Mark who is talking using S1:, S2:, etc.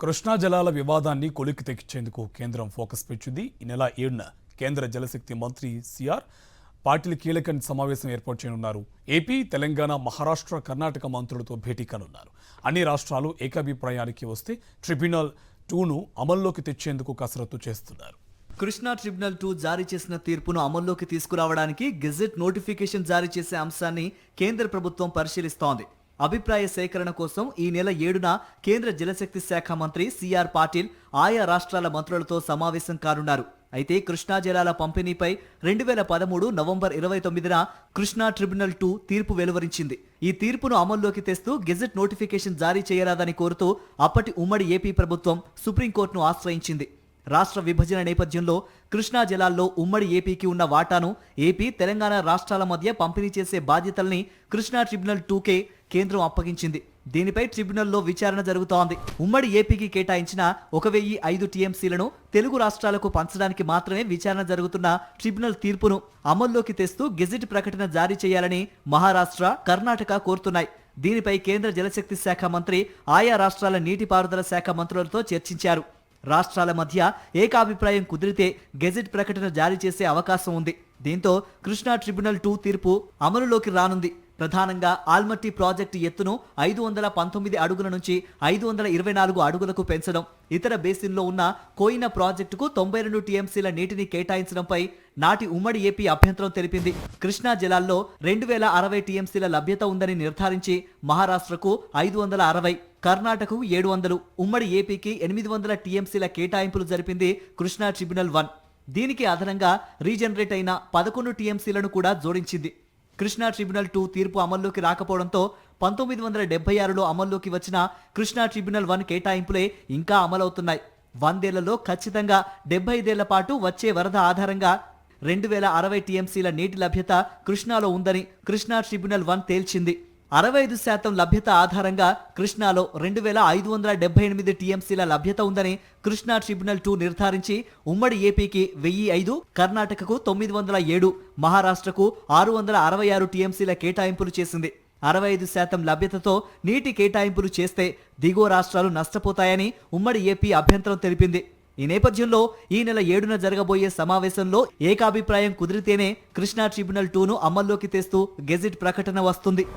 S1: కృష్ణా జలాల వివాదాన్ని కొలిక్కి తెచ్చేందుకు కేంద్రం ఫోకస్ పెంచింది. ఈ నెల 7న కేంద్ర జలశక్తి మంత్రి సిఆర్ పాటిల్ కీలక సమావేశం ఏర్పాటు చేయనున్నారు. ఏపీ, తెలంగాణ, మహారాష్ట్ర, కర్ణాటక మంత్రులతో భేటీ కానున్నారు. అన్ని రాష్ట్రాలు ఏకాభిప్రాయానికి వస్తే ట్రిబ్యునల్ 2ను అమల్లోకి తెచ్చేందుకు కసరత్తు చేస్తున్నారు.
S2: కృష్ణా ట్రిబ్యునల్ 2 జారీ చేసిన తీర్పును అమల్లోకి తీసుకురావడానికి గెజెట్ నోటిఫికేషన్ జారీ చేసే అంశాన్ని కేంద్ర ప్రభుత్వం పరిశీలిస్తోంది. అభిప్రాయ సేకరణ కోసం ఈ నెల 7న కేంద్ర జలశక్తి శాఖ మంత్రి సిఆర్ పాటిల్ ఆయా రాష్ట్రాల మంత్రులతో సమావేశం కానున్నారు. అయితే కృష్ణా జలాల పంపిణీపై 2013 నవంబర్ 29న కృష్ణా ట్రిబ్యునల్ 2 తీర్పు వెలువరించింది. ఈ తీర్పును అమల్లోకి తెస్తూ గెజెట్ నోటిఫికేషన్ జారీ చేయరాదని కోరుతూ అప్పటి ఉమ్మడి ఏపీ ప్రభుత్వం సుప్రీంకోర్టును ఆశ్రయించింది. రాష్ట్ర విభజన నేపథ్యంలో కృష్ణా జలాల్లో ఉమ్మడి ఏపీకి ఉన్న వాటాను ఏపీ, తెలంగాణ రాష్ట్రాల మధ్య పంపిణీ చేసే బాధ్యతల్ని కృష్ణా ట్రిబ్యునల్ 2కే కేంద్రం అప్పగించింది. దీనిపై ట్రిబ్యునల్లో విచారణ జరుగుతోంది. ఉమ్మడి ఏపీకి కేటాయించిన 1005 టీఎంసీలను తెలుగు రాష్ట్రాలకు పంచడానికి మాత్రమే విచారణ జరుగుతున్న ట్రిబ్యునల్ తీర్పును అమల్లోకి తెస్తూ గెజెట్ ప్రకటన జారీ చేయాలని మహారాష్ట్ర, కర్ణాటక కోరుతున్నాయి. దీనిపై కేంద్ర జలశక్తి శాఖ మంత్రి ఆయా రాష్ట్రాల నీటిపారుదల శాఖ మంత్రులతో చర్చించారు. రాష్ట్రాల మధ్య ఏకాభిప్రాయం కుదిరితే గెజెట్ ప్రకటన జారీ చేసే అవకాశం ఉంది. దీంతో కృష్ణా ట్రిబ్యునల్ 2 తీర్పు అమలులోకి రానుంది. ప్రధానంగా ఆల్మట్టి ప్రాజెక్టు ఎత్తును 519 అడుగుల నుంచి 524 అడుగులకు పెంచడం, ఇతర బేసిన్లో ఉన్న కోయినా ప్రాజెక్టుకు 92 టీఎంసీల నీటిని కేటాయించడంపై నాటి ఉమ్మడి ఏపీ అభ్యంతరం తెలిపింది. కృష్ణా జలాల్లో 2060 టీఎంసీల లభ్యత ఉందని నిర్ధారించి మహారాష్ట్రకు 560, కర్ణాటకకు 700, ఉమ్మడి ఏపీకి 800 టీఎంసీల కేటాయింపులు జరిపింది కృష్ణా ట్రిబ్యునల్ 1. దీనికి అదనంగా రీజనరేట్ అయిన 11 టీఎంసీలను కూడా జోడించింది. కృష్ణా ట్రిబ్యునల్ 2 తీర్పు అమల్లోకి రాకపోవడంతో 1976లో అమల్లోకి వచ్చిన కృష్ణా ట్రిబ్యునల్ 1 కేటాయింపులే ఇంకా అమలవుతున్నాయి. 100 ఏళ్లలో ఖచ్చితంగా 75 ఏళ్ల పాటు వచ్చే వరద ఆధారంగా 2060 టీఎంసీల నీటి లభ్యత కృష్ణాలో ఉందని కృష్ణా ట్రిబ్యునల్ 1 తేల్చింది. 65% లభ్యత ఆధారంగా కృష్ణాలో 2578 టీఎంసీల లభ్యత ఉందని కృష్ణా ట్రిబ్యునల్ 2 నిర్ధారించి ఉమ్మడి ఏపీకి 1005, కర్ణాటకకు 907, మహారాష్ట్రకు 666 టీఎంసీల కేటాయింపులు చేసింది. 65% లభ్యతతో నీటి కేటాయింపులు చేస్తే దిగువ రాష్ట్రాలు నష్టపోతాయని ఉమ్మడి ఏపీ అభ్యంతరం తెలిపింది. ఈ నేపథ్యంలో ఈ నెల 7న జరగబోయే సమావేశంలో ఏకాభిప్రాయం కుదిరితేనే కృష్ణా ట్రిబ్యునల్ 2ను అమల్లోకి తెస్తూ గెజెట్ ప్రకటన వస్తుంది.